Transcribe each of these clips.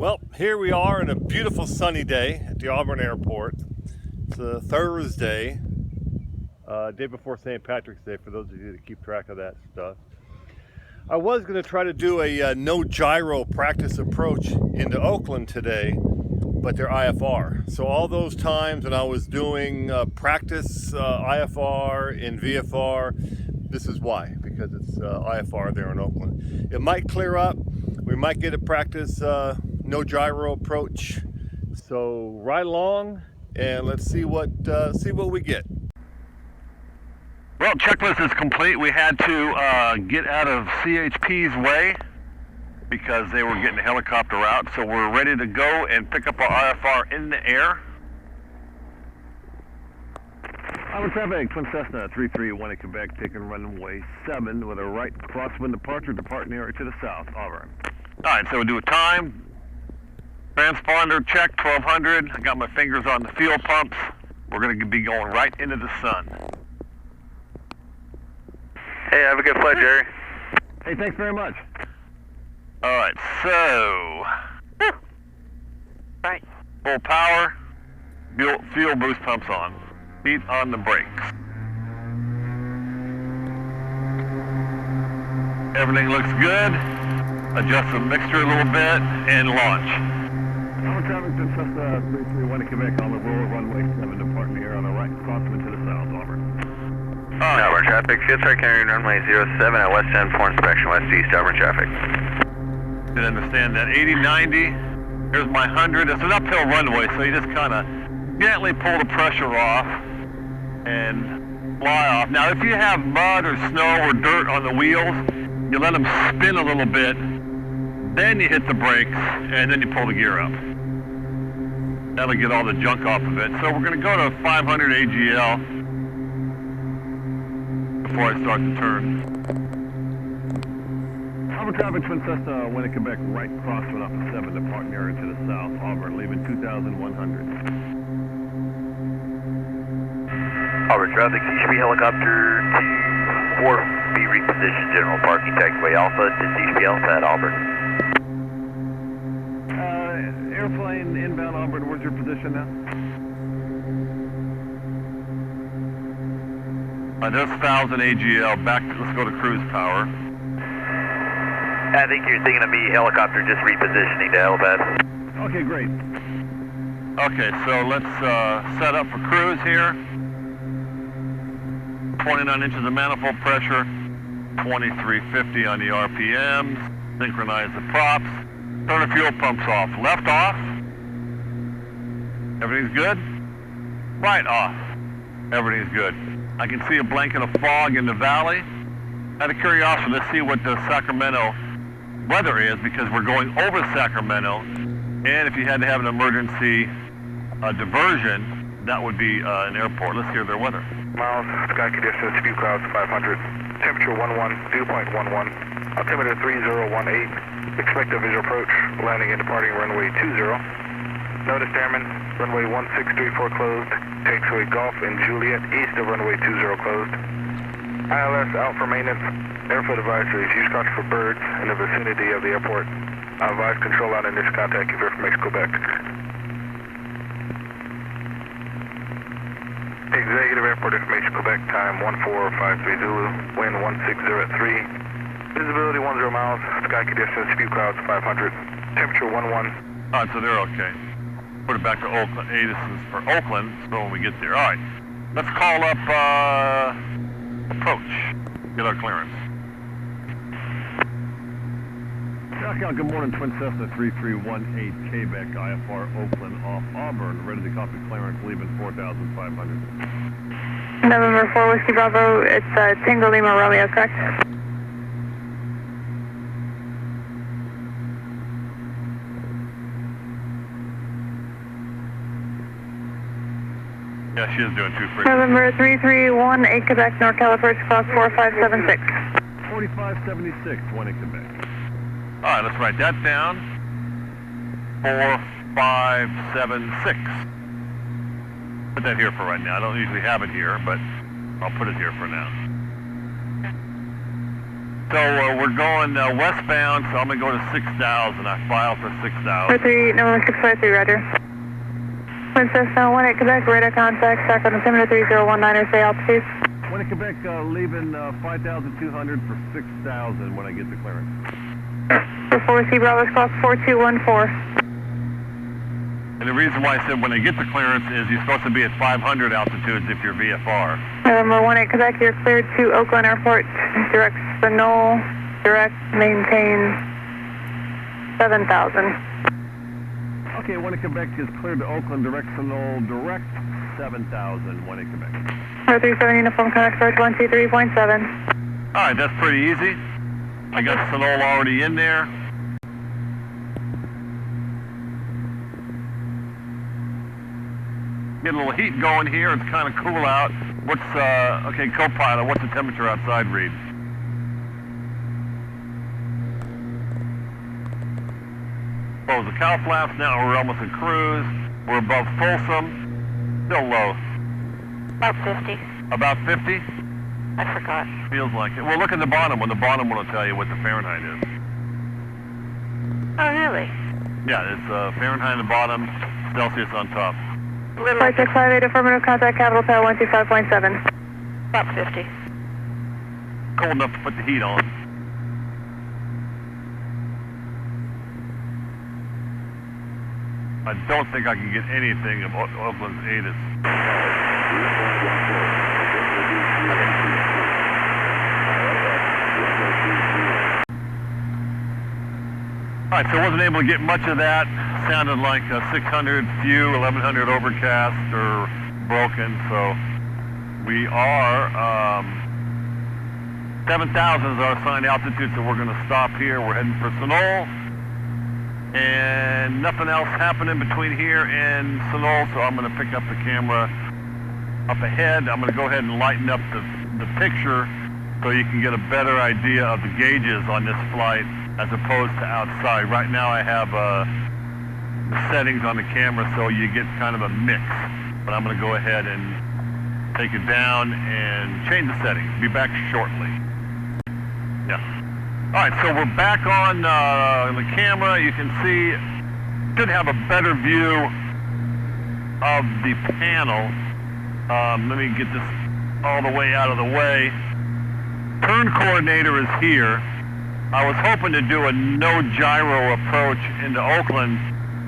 Well, here we are on a beautiful sunny day at the Auburn Airport. It's a Thursday, day before St. Patrick's Day, for those of you that keep track of that stuff. I was going to try to do a no gyro practice approach into Oakland today, but they're IFR. So all those times when I was doing practice IFR in VFR, this is why, because it's IFR there in Oakland. It might clear up. We might get a practice no gyro approach. So ride along and let's see what we get. Well, checklist is complete. We had to get out of CHP's way because they were getting a helicopter out. So we're ready to go and pick up our IFR in the air. Auburn traffic, Twin Cessna 3318 Quebec, taking runway 7 with a right crosswind departure, departing area to the south, Auburn. All right, so we'll do a time. Transponder check, 1200. I got my fingers on the fuel pumps. We're going to be going right into the sun. Hey, have a good flight, Jerry. Hey, thanks very much. All right, so Right. full power, fuel boost pumps on, feet on the brakes. Everything looks good. Adjust the mixture a little bit and launch. Auburn traffic, Cessna 3318 Quebec on the roll, runway 7, departing the air on the right, crosswind to the south, Auburn. Auburn traffic, field track carrying runway 07 at West End for inspection, west east, Auburn traffic. Did understand that. 80-90, here's my 100. It's an uphill runway, so you just kind of gently pull the pressure off and fly off. Now, if you have mud or snow or dirt on the wheels, you let them spin a little bit, then you hit the brakes, and then you pull the gear up. That'll get all the junk off of it. So we're going to go to 500 AGL before I start the turn. Auburn traffic, Twin Cessna, Winnie, Quebec, right crosswind off the 7, departing area to the south, Auburn, leaving 2100. Auburn traffic, CHP helicopter 24, be repositioned, general parking, taxiway Alpha to CHP Alpha at Auburn. Airplane inbound Auburn, where's your position now? There's 1000 AGL, let's go to cruise power. I think you're thinking of me, helicopter just repositioning to helipad. Okay, great. Okay, so let's set up for cruise here. 29 inches of manifold pressure, 2350 on the RPMs, synchronize the props, turn the fuel pumps off. Left off, everything's good. Right off, everything's good. I can see a blanket of fog in the valley. Out of curiosity, let's see what the Sacramento weather is, because we're going over Sacramento, and if you had to have an emergency diversion, that would be an airport. Let's hear their weather. Miles, sky conditions, few clouds 500, temperature 11, dew point 11, altimeter 3018, expect a visual approach, landing and departing runway 20. Notice airman, runway 1634 closed, taxiway Golf and Juliet east of runway 20 closed. ILS out for maintenance, airfield advisories, use caution for birds in the vicinity of the airport. I advise control line initial contact if you're from Mexico back. Executive Airport Information Quebec, time 1453 Zulu, wind 1603, visibility 10 miles, sky conditions, few clouds 500, temperature 11. Alright, so they're okay. Put it back to Oakland. Hey, this is for Oakland, so when we get there. Alright, let's call up approach, get our clearance. Good morning, Twin Cessna 3318 Quebec, IFR Oakland off Auburn, ready to copy clearance, leaving 4,500. November 4 Whiskey Bravo, it's Tango Lima Romeo, correct? Yeah, she is doing 2-3. November 3318 Quebec, NorCal Approach, class 4576. 4576, 20 Quebec. All right, let's write that down. 4576. Put that here for right now. I don't usually have it here, but I'll put it here for now. So we're going westbound, so I'm going to go to 6,000. I filed for 6,000. 653, roger. Wind Cessna 18 Quebec, radar contact, stack on altimeter 3019, say altitude. When in Quebec, leaving 5,200 for 6,000 when I get the clearance. For Whiskey Bravo, clock 4214. And the reason why I said when I get the clearance is you're supposed to be at 500 altitudes if you're VFR. November 18 Quebec, you're cleared to Oakland Airport, direct Sunol, direct maintain 7,000. Okay, when in Quebec is cleared to Oakland, direct Sunol, direct 7,000 when in Quebec. 437 Uniform Connect Approach 123.7. Alright, that's pretty easy. I got Sunol already in there. Get a little heat going here. It's kind of cool out. What's, okay, co-pilot, what's the temperature outside read? Close the cow flaps now. We're almost at cruise. We're above Folsom. Still low. About 50. About 50? I forgot. Feels like it. Well, look at the bottom. On the bottom will tell you what the Fahrenheit is. Oh, really? Yeah, it's Fahrenheit on the bottom, Celsius on top. Little. Flight 658, affirmative contact, capital Tower 125.7. About 50. Cold enough to put the heat on. I don't think I can get anything of Oakland's ATIS. Alright, so I wasn't able to get much of that. Sounded like a 600 few, 1100 overcast or broken, so we are 7,000 is our assigned altitude, so we're going to stop here. We're heading for Sunol, and nothing else happening between here and Sunol, so I'm going to pick up the camera up ahead. I'm going to go ahead and lighten up the picture so you can get a better idea of the gauges on this flight as opposed to outside. Right now I have the settings on the camera so you get kind of a mix, but I'm going to go ahead and take it down and change the settings. Be back shortly. Yeah. Alright, so we're back on the camera. You can see, should have a better view of the panel. Let me get this all the way out of the way. Turn coordinator is here. I was hoping to do a no gyro approach into Oakland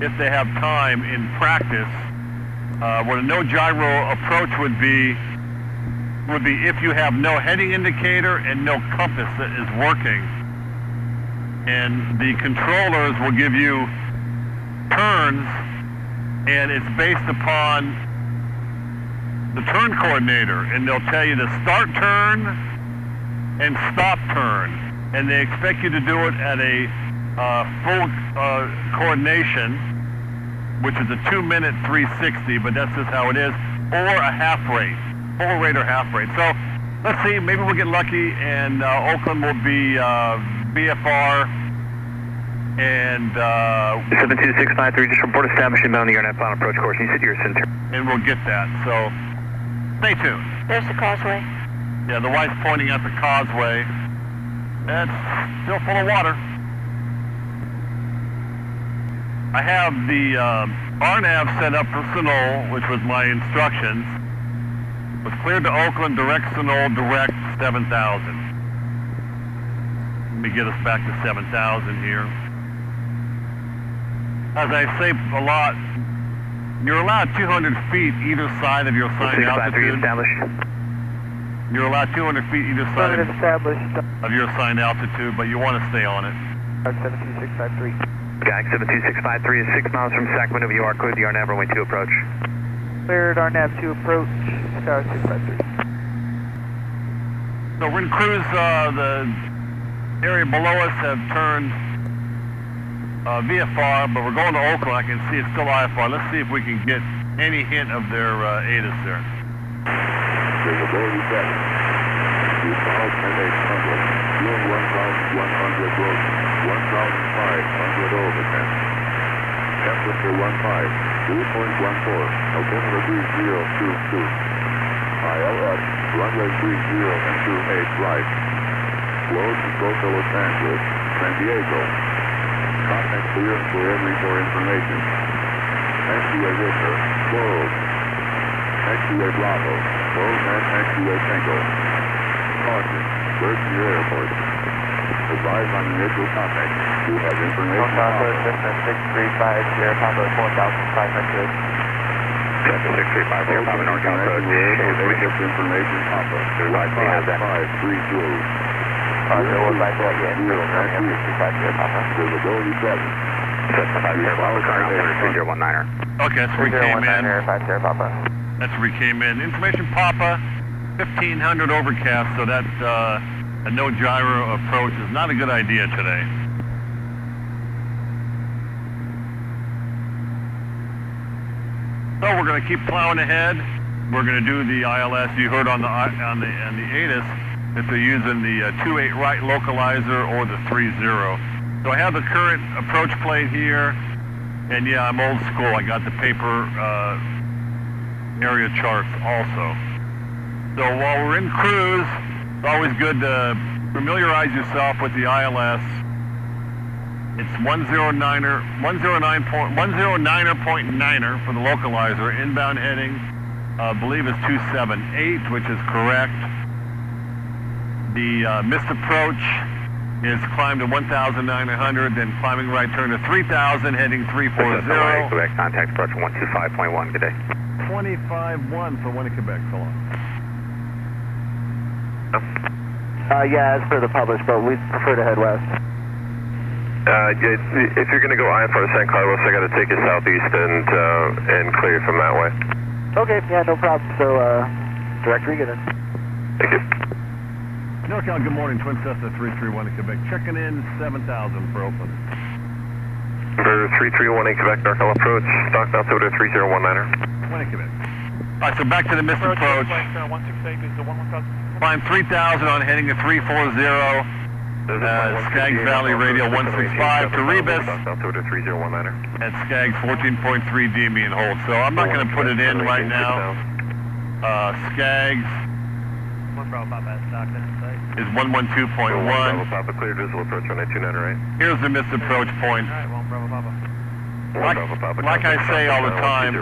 if they have time in practice. What a no gyro approach would be if you have no heading indicator and no compass that is working. And the controllers will give you turns, and it's based upon the turn coordinator, and they'll tell you to start turn and stop turn. And they expect you to do it at a full coordination, which is a 2-minute 360, but that's just how it is, or a half rate, full rate or half rate. So let's see, maybe we'll get lucky and Oakland will be VFR and 72653, just report establishing bound the AirNet final approach course. You said you're center. and we'll get that. So stay tuned. There's the causeway. Yeah, the wife's pointing at the causeway. It's still full of water. I have the RNAV set up for Sunol, which was my instructions. Was cleared to Oakland, direct Sunol, direct 7,000. Let me get us back to 7,000 here. As I say a lot, you're allowed 200 feet either side of your assigned altitude. You're allowed 200 feet either side of your assigned altitude, but you want to stay on it. 72653. KOAK 72653 is 6 miles from Sacramento. You are cleared the RNAV runway 2 approach. Cleared RNAV 2 approach, Tower 653. So we're in cruise, the area below us have turned VFR, but we're going to Oakland. I can see it's still IFR. Let's see if we can get any hint of their ATIS there. Visibility check. 2,800. Doing 1,100 road. 1,500 overcast. Temperature 15. 2.14. Altimeter 3022. ILS runway 30 and 28 right. Load Costa Los Angeles, San Diego. Contact clear and for every for information. Taxiway Whistler, closed. Taxiway Bravo, closed and taxiway Tango. Caution, search your airport. Advise on initial contact. You have information. Southwest distance 635, Sierra Papa 4500. Delta 635, Sierra Papa North Southwest. Information Papa. Wi-Fi has that. 532. Roger, we'll back up again. 635, Sierra Papa. Visibility 7. 755, Sierra Papa, current altimeter 3019er. Okay, that's where we came in. 3019, Sierra Papa. That's where we came in. Information Papa, 1500 overcast, so that a no gyro approach is not a good idea today. So we're going to keep plowing ahead. We're going to do the ILS. You heard on the ATIS that they're using the 28 right localizer or the 30. So I have the current approach plate here, and yeah, I'm old school. I got the paper area charts also. So while we're in cruise, it's always good to familiarize yourself with the ILS. It's 109er, 109er.9er for the localizer. Inbound heading, I believe is 278, which is correct. The missed approach is climbed to 1,900, then climbing right turn to 3,000, heading 340. Quebec, contact approach 125.1, good day. 25-1 for Winnie, Quebec, so long. Yeah, as per the published, but we'd prefer to head west. If you're going to go IFR to San Carlos, I got to take you southeast and clear you from that way. Okay, yeah, no problem. So, direct get in. Thank you. NorCal, good morning. Twin Cessna 331 in Quebec. Checking in 7,000 for Oakland. For 331 Quebec, NorCal approach. Stock now to 3019er. Winnie, Quebec. All right, so back to the missed approach. 168 is the 11000. Climb 3,000 on heading to 340. Skaggs Valley Radio 165 to Rebus. Stock now to 3019er. At Skaggs 14.3 DME and hold. So I'm not going to put it in right now. Skaggs is 112.1. Papa cleared visual approach 129er, right? Here's the missed approach point. Like I say all the time,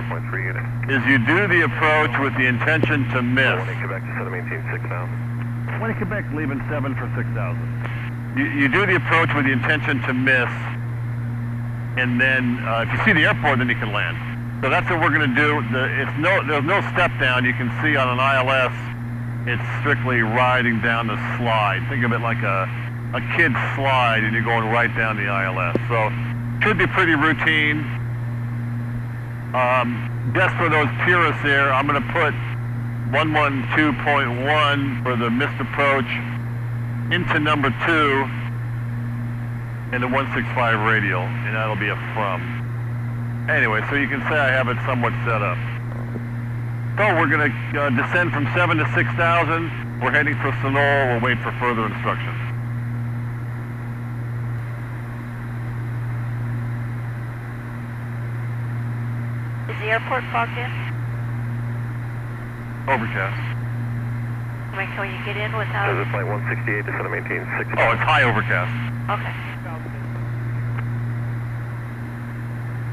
is you do the approach with the intention to miss. Quebec to maintain 6,000. Winnie, Quebec leaving 7 for 6,000. You do the approach with the intention to miss, and then if you see the airport, then you can land. So that's what we're going to do. There's no step down. You can see on an ILS, it's strictly riding down the slide. Think of it like a kid's slide, and you're going right down the ILS. So should be pretty routine. Just for those purists there, I'm going to put 112.1 for the missed approach into number 2 in the 165 radial, and that'll be a from. Anyway, so you can say I have it somewhat set up. So we're going to descend from 7 to 6,000. We're heading for Sonora. We'll wait for further instructions. Is the airport fogged in? Overcast. I mean, can you get in without... This is flight 168 to maintain 6,000. Oh, it's high overcast. Okay.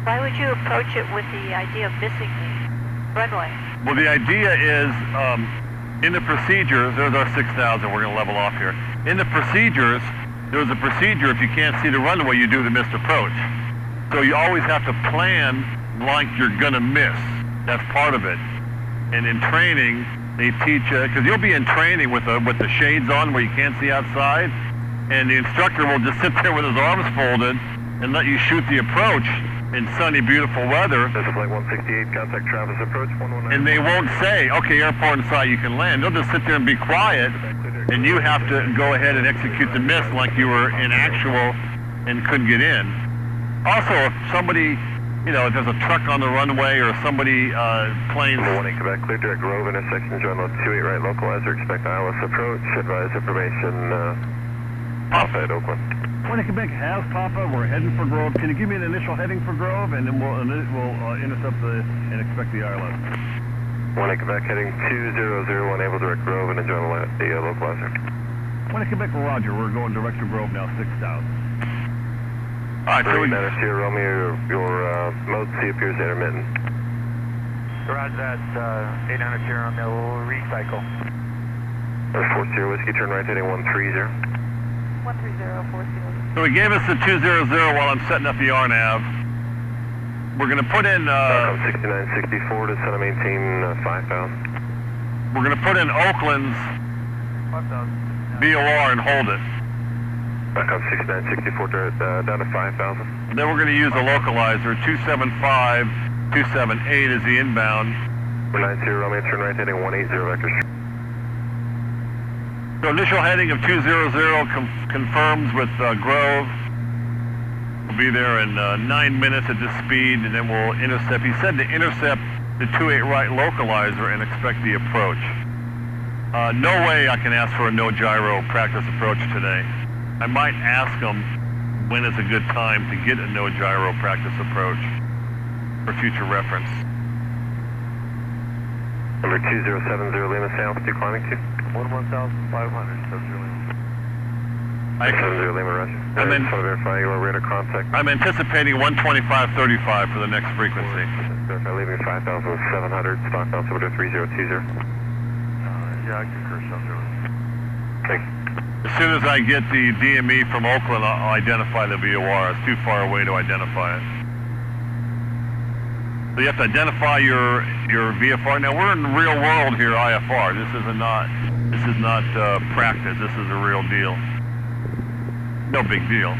Why would you approach it with the idea of missing the runway? Well, the idea is, in the procedures, there's our 6,000, we're going to level off here. In the procedures, there's a procedure, if you can't see the runway, you do the missed approach. So you always have to plan like you're going to miss. That's part of it. And in training, they teach, because you'll be in training with the shades on where you can't see outside, and the instructor will just sit there with his arms folded and let you shoot the approach in sunny, beautiful weather. This is flight 168, contact Travis approach 119. And they won't say, okay, airport in sight, you can land. They'll just sit there and be quiet, and you have to go ahead and execute the miss like you were in actual and couldn't get in. Also, if somebody, if there's a truck on the runway or somebody planes... 1 Quebec, clear direct Grove intersection, join load 28 right localizer, expect ILS approach, advise information, Papa at Oakland. 1 Quebec has Papa, we're heading for Grove. Can you give me an initial heading for Grove, and then we'll intercept and expect the ILS. 1 Quebec heading 2001, able direct Grove and join the localizer. When Quebec, roger. We're going direct to Grove now, 6,000. All right, so we... Sierra Romeo, your mode C appears intermittent. Roger that, 800 Sierra Romeo, recycle. 40 Whiskey, turn right heading 130. 13040. So he gave us the 200 while I'm setting up the RNAV. We're going to put in... 6964 to center maintain 5,000. We're going to put in Oakland's 5,000. VOR and hold it. Back up 6964 down to 5,000. Then we're going to use a localizer. 275, 278 is the inbound. 90 Romeo, turn right heading 180 vector. So initial heading of 200 confirms with Grove. We'll be there in 9 minutes at this speed, and then we'll intercept. He said to intercept the 28 right localizer and expect the approach. No way I can ask for a no gyro practice approach today. I might ask him when is a good time to get a no gyro practice approach for future reference. Number 2070 Lima South, declining to 11,500, 70 Lima. 70 Lima, roger. And then, just want to verify your radar contact. I'm anticipating 125.35 for the next frequency. Verify leaving 5,700, stock altimeter 3020. Yeah, I concur, 70 Lima. Thanks. As soon as I get the DME from Oakland, I'll identify the VOR. It's too far away to identify it. So you have to identify your VFR. Now we're in the real world here, IFR. This is not practice. This is a real deal. No big deal.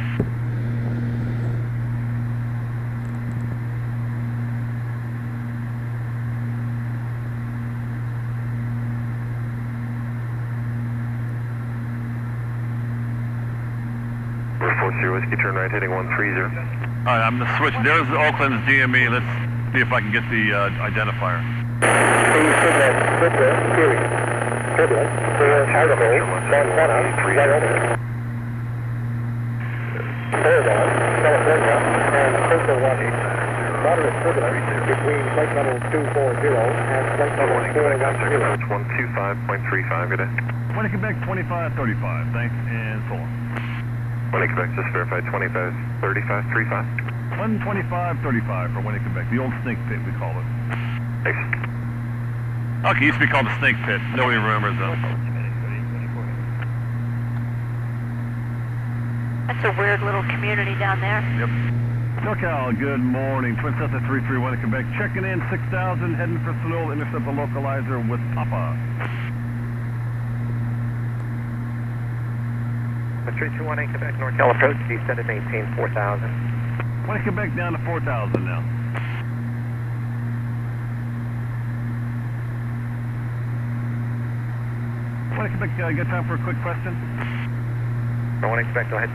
Number 40 Whiskey, turn right heading 130. All right, I'm gonna switch. There's Oakland's DME. Let's see if I can get the identifier. Turbulence, clear Idaho, Montana, Wyoming. Oregon, California, and Coastal Washington. Moderate turbulence between flight level 240 and flight level 410. 125.35, good day. When Quebec 2535, thanks, and so on. When Quebec, just verify 2535. 125.35 for Winnie Quebec, the old snake pit we call it. Thanks. Okay, it used to be called the snake pit. Nobody remembers that. That's a weird little community down there. Yep. SoCal, good morning. Twin Cessna 331 Quebec, checking in 6,000, heading for Sonoma, intercept the localizer with Papa. 3218 Quebec, NorCal approach, descend and maintain 4,000. Winnie Quebec down to 4,000 now. Winnie Quebec, got time for a quick question? I want to expect, go ahead.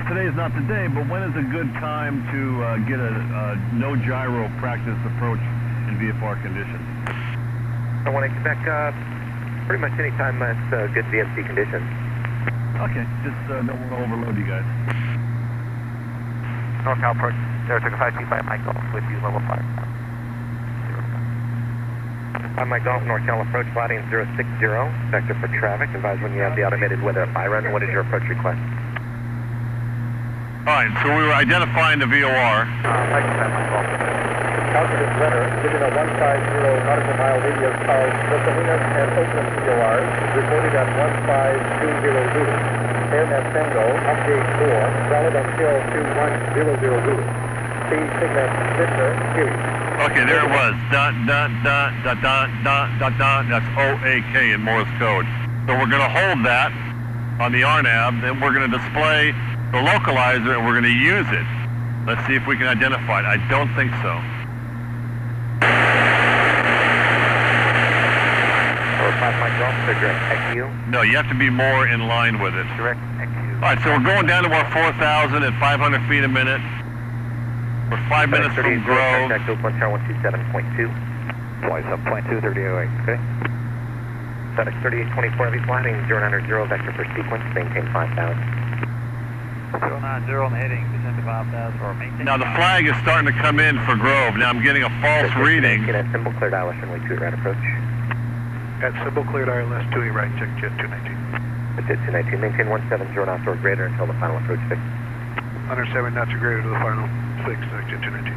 Today is not the day, but when is a good time to get a no gyro practice approach in VFR conditions? I want to expect pretty much any time that's good VMC conditions. Okay, just don't want to overload you guys. NorCal approach, Saratoga 525 Mike Golf with you, level 5. I'm Mike Golf, NorCal approach, sliding 060, vector for traffic. Advise when you have the automated weather by run. What is your approach request? All right, so we were identifying the VOR. Mike Golf. Calculated weather, given a 150 nautical mile radius of the Salinas and Oakland VORs, reported at 15200. Airnet Tango, update 4, valid until 2100. See Signet Victor, series. Okay, there it was. Dot, dot, dot, dot, dot, dot, dot, dot. That's OAK in Morse code. So we're going to hold that on the RNAV, then we're going to display the localizer and we're going to use it. Let's see if we can identify it. I don't think so. No, you have to be more in line with it. Direct XU. All right, so we're going down to our 4,000 at 500 feet a minute. We're 5 minutes from Grove. Contact Oakland Tower 127.2. Flight sub 0.238, okay? FedEx 3824 heavy flying 090 vector for sequence, maintain 5,000. 090 on the heading, descend to 5,000 or maintain. Now the flag is starting to come in for Grove. Now I'm getting a false reading. Get a symbol cleared ILS runway 2 right approach. At symbol cleared ILS 28 right, check jet 219. That's it, 219. Maintain 170 knots or greater until the final approach fix. 107 knots or greater to the final 6, exit 219.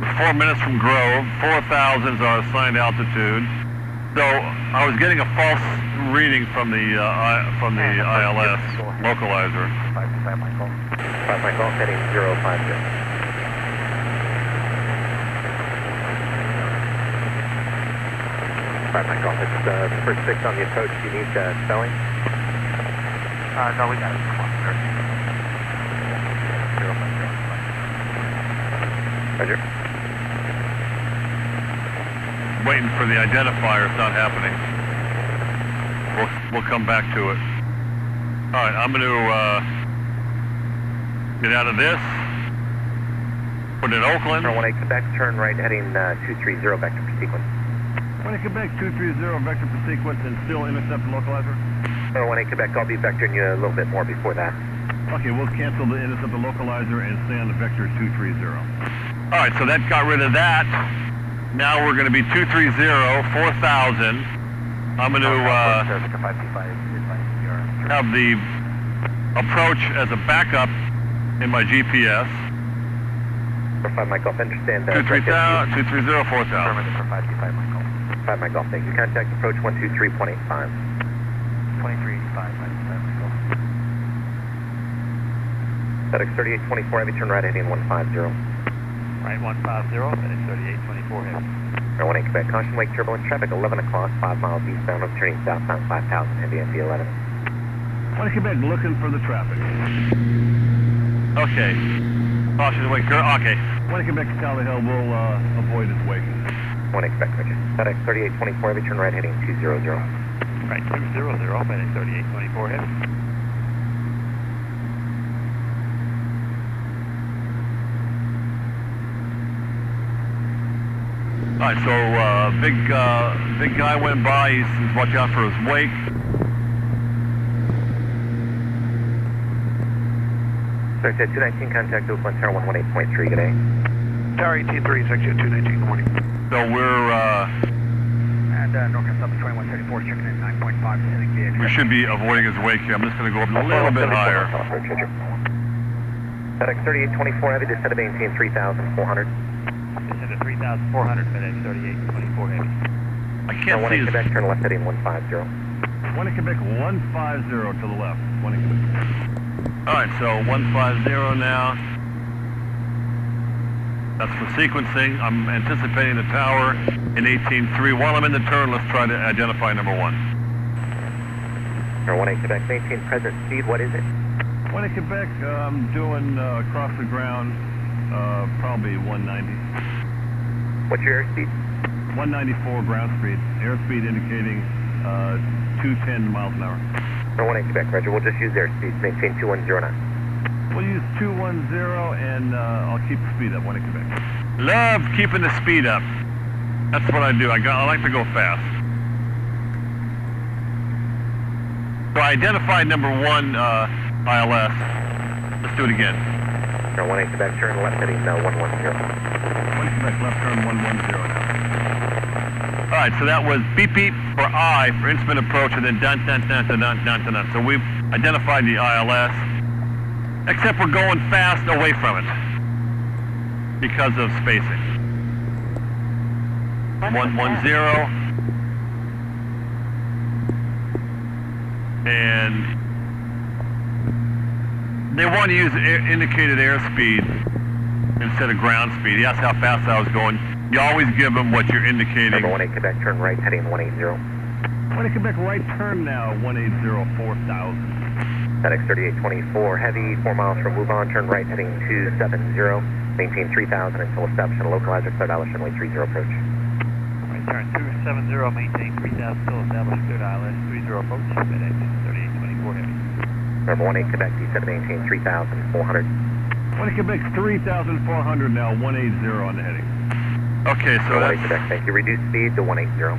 We're 4 minutes from Grove. 4,000 is our assigned altitude. So I was getting a false reading from the ILS localizer. 5 Michael. 5 Michael, heading 050. 5 Michael, it's the first 6 on the approach. Do you need spelling? No, we got it. Come on, sir. 050. Roger. Waiting for the identifier. It's not happening. We'll come back to it. All right, I'm going to get out of this. Put it in Oakland. Tower 18 Quebec, turn right, heading 230, vector per sequence. 1 Quebec 230, vector per sequence, and still intercept the localizer? Tower 18 Quebec, I'll be vectoring you a little bit more before that. Okay, we'll cancel the intercept the localizer and stay on the vector 230. All right, so that got rid of that. Now we're going to be 230, 4,000. I'm going to have the approach as a backup in my GPS. 5 Mike Golf, understand that. 230, 4,000. 5 Mike Golf, thank you. Contact approach 123.85. 2385, 5 Mike Golf. FedEx 3824 heavy, turn right, heading 150. Right, 150, FedEx 3824 heavy. Tower 18 Quebec, caution wake turbulent traffic, 11 o'clock, 5 miles eastbound, I'm turning southbound 5,000, heavy NV 11. 1 Quebec, looking for the traffic. Okay. Caution wake, okay. 1 Quebec, Charlie Hill, we'll avoid its wake. 1 Quebec, roger. FedEx 3824 heavy, turn right, heading 200. Right, 200, FedEx 3824 heavy. All right, so big guy went by. He's watch out for his wake. Sorry, 219, contact Oakland Tower 118.3, good day. Tower 18-3, section 219, good morning. So we're And Northwest Summit 2134, checking in 9.5 Pacific VX. we should be avoiding his wake here. I'm just going to go up a little bit higher. FedEx 3824 heavy, descend to maintain 3,400. Descend to 3,400, FedEx 3824 heavy. I can't see his... Quebec, turn left heading 150. 1 Quebec 150 to the left. 1 Quebec. All right, so 150 now. That's for sequencing. I'm anticipating the tower in 18.3. While I'm in the turn, let's try to identify number 1. Tower 18 Quebec, maintain present speed, what is it? 1 Quebec, I'm doing across the ground, probably 190. What's your airspeed? 194 ground speed. Airspeed indicating 210 miles an hour. Tower 18 Quebec, roger, we'll just use airspeed, maintain 210 knots. We'll use 210 and I'll keep the speed up 1 Quebec. Love keeping the speed up. That's what I do. I like to go fast. So I identified number 1 ILS. Let's do it again. Tower 18 Quebec, turn left heading 110. 1 Quebec, left turn 110 now. All right, so that was beep beep for I for instrument approach, and then dun dun dun dun dun dun dun dun. So we've identified the ILS, except we're going fast away from it because of spacing. 110, and they want to use indicated airspeed instead of ground speed. He asked how fast I was going. You always give them what you're indicating. Number 18 Quebec, turn right, heading 180. 1 Quebec, right turn now, 180, 4,000. FedEx 3824, heavy, 4 miles from move on, turn right, heading 270. Maintain 3,000 until establishing a localizer, cleared ILS runway 30 approach. Right, turn 270, maintain 3,000, still established, cleared ILS 30 approach, FedEx 3824 heavy. Number 18 Quebec, descend to maintain 3,400. 1 Quebec, 3,400 now, 180 on the heading. Okay, so that's... 1 Quebec, thank you. Reduce speed to 180.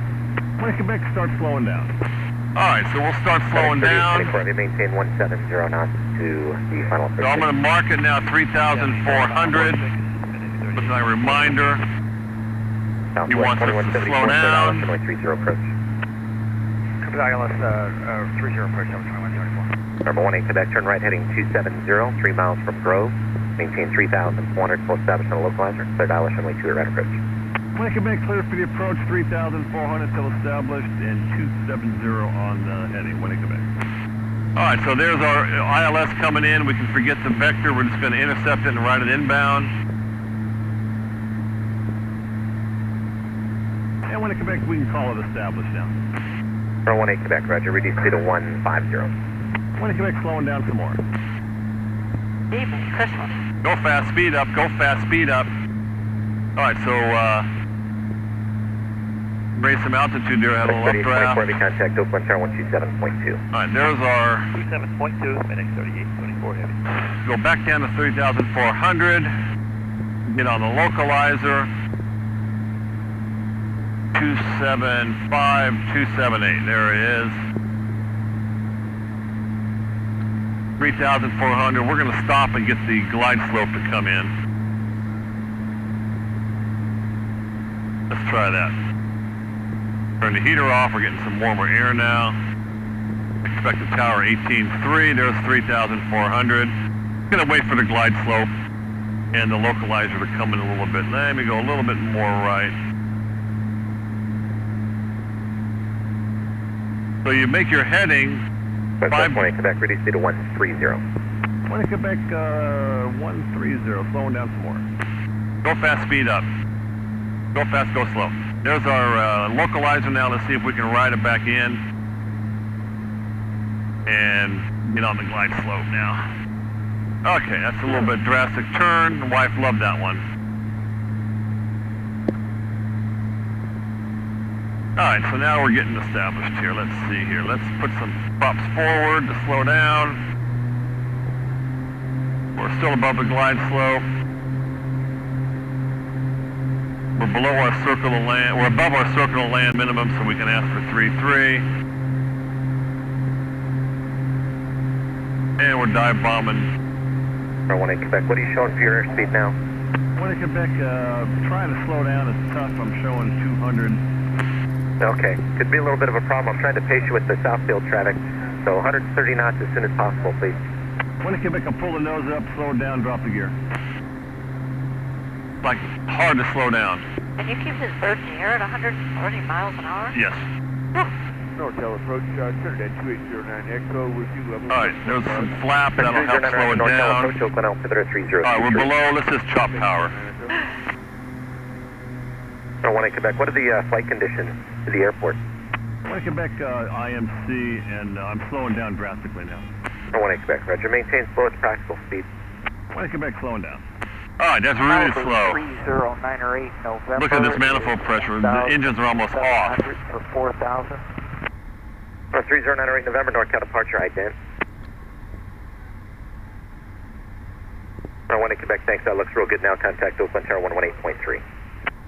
1 Quebec, start slowing down. All right, so we'll start slowing down. We maintain 170 knots to the final approach. So I'm going to mark it now 3,400. With my reminder. He wants us to slow down. Runway 30 approach. Copy the ILS 30 approach, 2174. Number 18 Quebec, turn right heading 270, 3 miles from Grove. Maintain 3,400, full establishment of localizer. Clear ILS runway 28 right approach. 18 Quebec, clear for the approach, 3,400 still established, and 270 on the heading, 18 Quebec. Alright, so there's our ILS coming in. We can forget the vector. We're just going to intercept it and ride it inbound. And 18 Quebec, we can call it established now. Runway 18 Quebec, roger. Reduce speed to 150. 18 Quebec, slowing down some more. Evening, Christmas. Go fast, speed up, go fast, speed up. Alright, so, raise some altitude there, had a little updraft. 24, contact Oakland Tower 127.2. Alright, there's our... 27.2, FedEx 3824 heavy. Go back down to 3,400. Get on the localizer. 275, 278, there it is. 3,400, we're going to stop and get the glide slope to come in. Let's try that. Turn the heater off, we're getting some warmer air now. Expected tower 18.3, there's 3,400. Going to wait for the glide slope and the localizer to come in a little bit. Let me go a little bit more right. So you make your heading... 5 Quebec, reduce speed to 130. 20 Quebec, 130, slowing down some more. Go fast, speed up. Go fast, go slow. There's our localizer now. Let's see if we can ride it back in. And get on the glide slope now. Okay, that's a little bit drastic turn. The wife loved that one. Alright, so now we're getting established here. Let's see here. Let's put some props forward to slow down. We're still above the glide slope. We're below our circle of land. We're above our circle of land minimum, so we can ask for 3-3. And we're dive bombing. 18 Quebec, what are you showing for your airspeed now? 20 Quebec, trying to slow down. It's tough. I'm showing 200. Okay, could be a little bit of a problem. I'm trying to pace you with the southfield traffic, so 130 knots as soon as possible, please. 20 Quebec, I'll pull the nose up, slow it down, drop the gear. Like, hard to slow down. Can you keep this bird in the air at 140 miles an hour? Yes. Nortel approach, turn at 2809 Echo, review level. Alright, there's some flap, that'll help slow it down. Approach Oakland Altimeter 30. Alright, we're below, let's just chop power. 18 Quebec, what are the flight conditions to the airport? 20 Quebec, IMC, and I'm slowing down drastically now. 18 Quebec, roger. Maintain slowest practical speed. 20 Quebec, slowing down. Alright, that's really slow. 3098 November. Look at this manifold pressure. The engines are almost off. For 4,000. 3098 November, NorCal departure ident. 18 Quebec, thanks. That looks real good now. Contact Oakland Tower 118.3.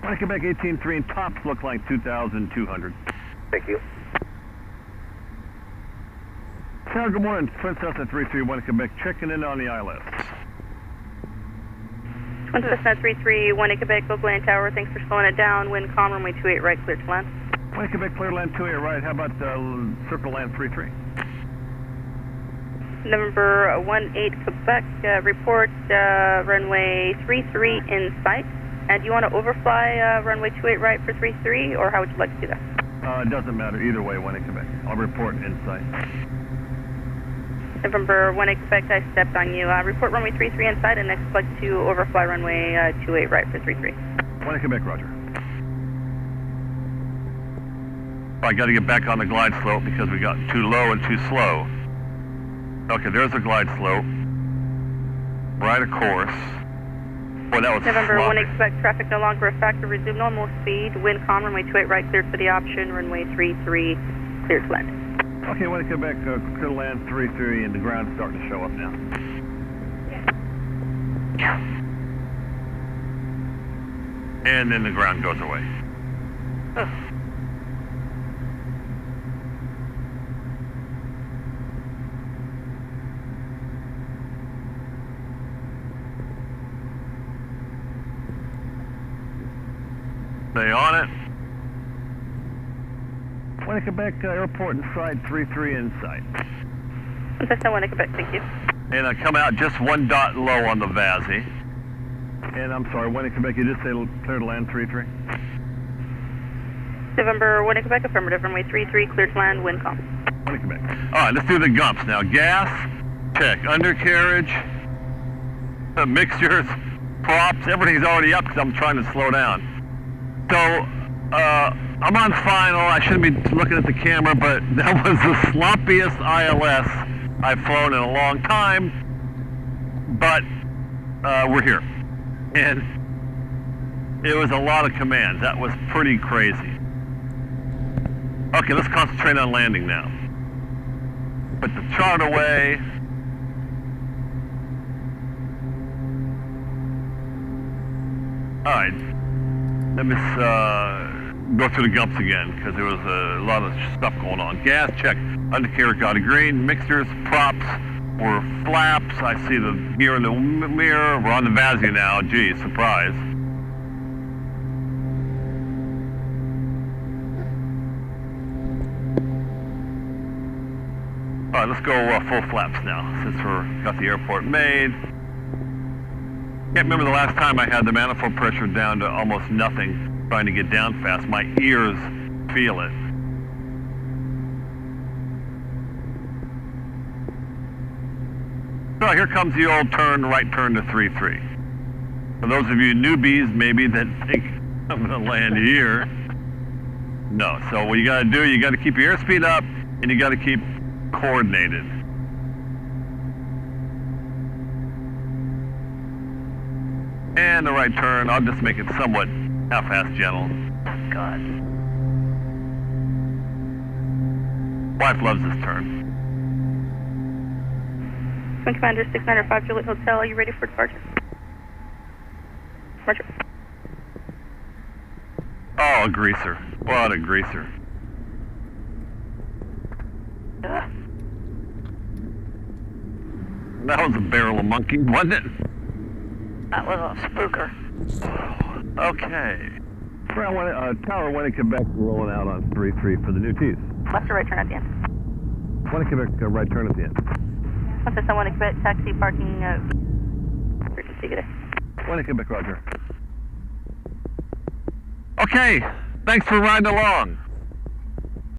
20 Quebec, 18.3, and tops look like 2,200. Thank you. Tower, good morning. Princess at 331 Quebec, checking in on the ILS. Cessna 331 Quebec, Oakland Tower, thanks for slowing it down. Wind calm, runway 28 right, clear to land. 20 Quebec, clear land 28 right. How about circle land 33? Number 18 Quebec, report runway 33 in sight. And do you want to overfly runway 28 right for 33, or how would you like to do that? It doesn't matter either way, 18 Quebec. I'll report in sight. November 18 Quebec, I stepped on you. Report runway 33 in sight, and expect to overfly runway 28 right for 33. 18 Quebec, roger. I got to get back on the glide slope because we got too low and too slow. Okay, there's the glide slope. Right of course. Boy, that was November sloppy. 18 Quebec, traffic no longer a factor. Resume normal speed. Wind calm, runway 28 right, cleared for the option. Runway 33, cleared to land. Okay, 18 Quebec, clear to land 33, and the ground's starting to show up now. And then the ground goes away. Stay on it. Winnie Quebec Airport in sight, 33 in sight. Cessna 1 Quebec, thank you. And I come out just 1 dot low on the VASI. And I'm sorry, Winnie Quebec, you did say clear to land 33? November 1 Quebec, affirmative, runway 33, clear to land, wind calm. Winnie Quebec. All right, let's do the gumps now. Gas, check. Undercarriage, mixtures, props, everything's already up because I'm trying to slow down. So, I'm on final. I shouldn't be looking at the camera, but that was the sloppiest ILS I've flown in a long time. But we're here. And it was a lot of commands. That was pretty crazy. Okay, let's concentrate on landing now. Put the chart away. All right. Let me go through the gumps again because there was a lot of stuff going on. Gas check. Undercarriage got a green. Mixtures, props, or flaps. I see the gear in the mirror. We're on the VASI now. Gee, surprise. All right, let's go full flaps now since we've got the airport made. Can't remember the last time I had the manifold pressure down to almost nothing trying to get down fast. My ears feel it. So here comes the old right turn to 3-3. For those of you newbies maybe that think I'm going to land here, no. So what you got to do, you got to keep your airspeed up and you got to keep coordinated. And the right turn, I'll just make it somewhat half-assed gentle. God. Wife loves this turn. Twin Commander 695 Juliet Hotel, are you ready for departure? Roger. Oh, a greaser. What a greaser. That was a barrel of monkey, wasn't it? That was a spooker. Okay. Tower 1 Quebec rolling out on 3-3 for the new T's. Left or right turn at the end? 1 Quebec right turn at the end. Cessna 1 Quebec, taxi parking, frequency, good day. 1 Quebec, roger. Okay, thanks for riding along.